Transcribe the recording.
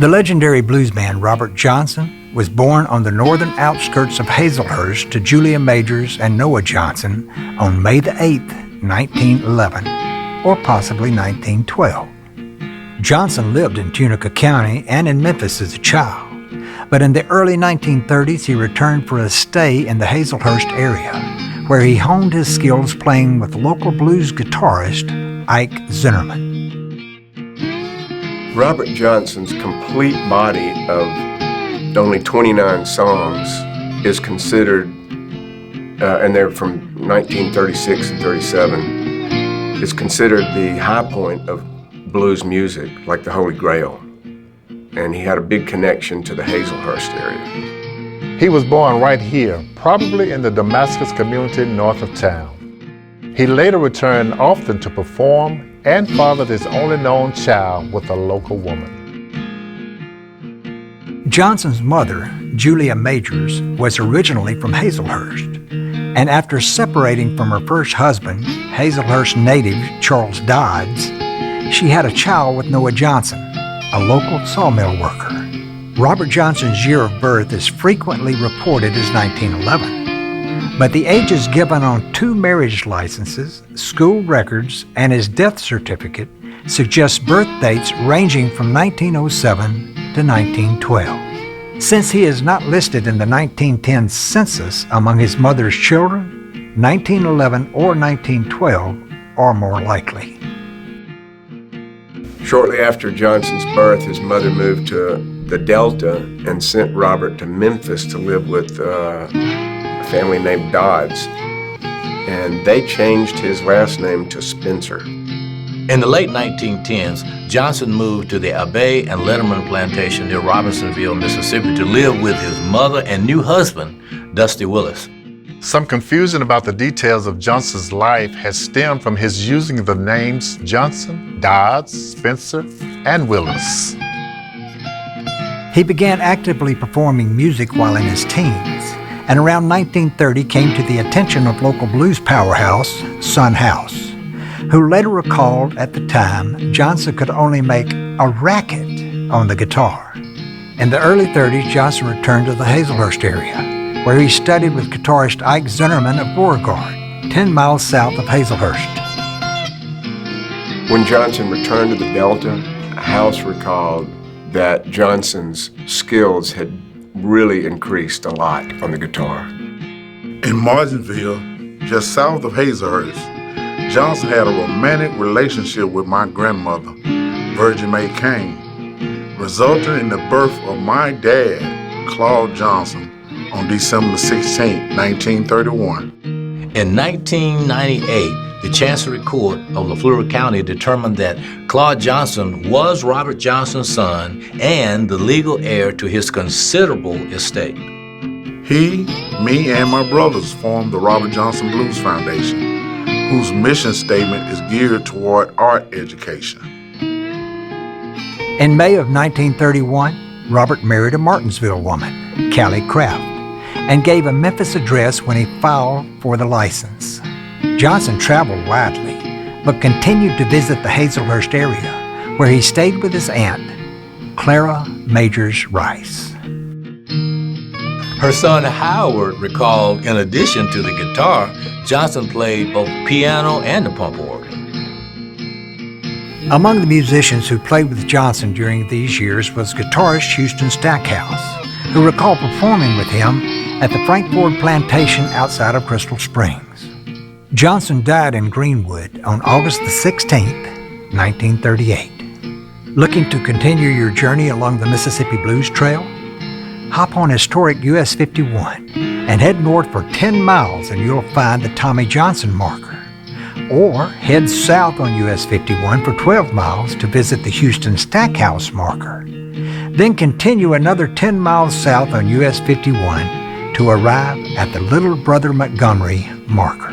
The legendary bluesman Robert Johnson was born on the northern outskirts of Hazelhurst to Julia Majors and Noah Johnson on May the 8th, 1911, or possibly 1912. Johnson lived in Tunica County and in Memphis as a child, but in the early 1930s he returned for a stay in the Hazelhurst area, where he honed his skills playing with local blues guitarist Ike Zinnerman. Robert Johnson's complete body of only 29 songs is considered, and they're from 1936 and 37, is considered the high point of blues music, like the Holy Grail. And he had a big connection to the Hazelhurst area. He was born right here, probably in the Damascus community north of town. He later returned often to perform and fathered his only known child with a local woman. Johnson's mother, Julia Majors, was originally from Hazelhurst, and after separating from her first husband, Hazelhurst native Charles Dodds, she had a child with Noah Johnson, a local sawmill worker. Robert Johnson's year of birth is frequently reported as 1911. But the ages given on 2 marriage licenses, school records, and his death certificate suggest birth dates ranging from 1907 to 1912. Since he is not listed in the 1910 census among his mother's children, 1911 or 1912 are more likely. Shortly after Johnson's birth, his mother moved to the Delta and sent Robert to Memphis to live with a family named Dodds, and they changed his last name to Spencer. In the late 1910s, Johnson moved to the Abbey and Letterman plantation near Robinsonville, Mississippi, to live with his mother and new husband, Dusty Willis. Some confusion about the details of Johnson's life has stemmed from his using the names Johnson, Dodds, Spencer, and Willis. He began actively performing music while in his teens, and around 1930 came to the attention of local blues powerhouse, Son House, who later recalled at the time Johnson could only make a racket on the guitar. In the early 30s, Johnson returned to the Hazelhurst area, where he studied with guitarist Ike Zinnerman of Beauregard, 10 miles south of Hazelhurst. When Johnson returned to the Delta, House recalled that Johnson's skills had really increased a lot on the guitar. In Martinsville, just south of Hazelhurst, Johnson had a romantic relationship with my grandmother, Virgin May Kane, resulting in the birth of my dad, Claude Johnson, on December 16, 1931. In 1998, the Chancery Court of Lafleur County determined that Claude Johnson was Robert Johnson's son and the legal heir to his considerable estate. He, me, and my brothers formed the Robert Johnson Blues Foundation, whose mission statement is geared toward art education. In May of 1931, Robert married a Martinsville woman, Callie Kraft, and gave a Memphis address when he filed for the license. Johnson traveled widely, but continued to visit the Hazelhurst area, where he stayed with his aunt, Clara Majors Rice. Her son Howard recalled, in addition to the guitar, Johnson played both piano and the pump organ. Among the musicians who played with Johnson during these years was guitarist Houston Stackhouse, who recalled performing with him at the Frank Ford Plantation outside of Crystal Springs. Johnson died in Greenwood on August the 16th, 1938. Looking to continue your journey along the Mississippi Blues Trail? Hop on historic US 51 and head north for 10 miles and you'll find the Tommy Johnson marker. Or head south on US 51 for 12 miles to visit the Houston Stackhouse marker. Then continue another 10 miles south on US 51 to arrive at the Little Brother Montgomery marker.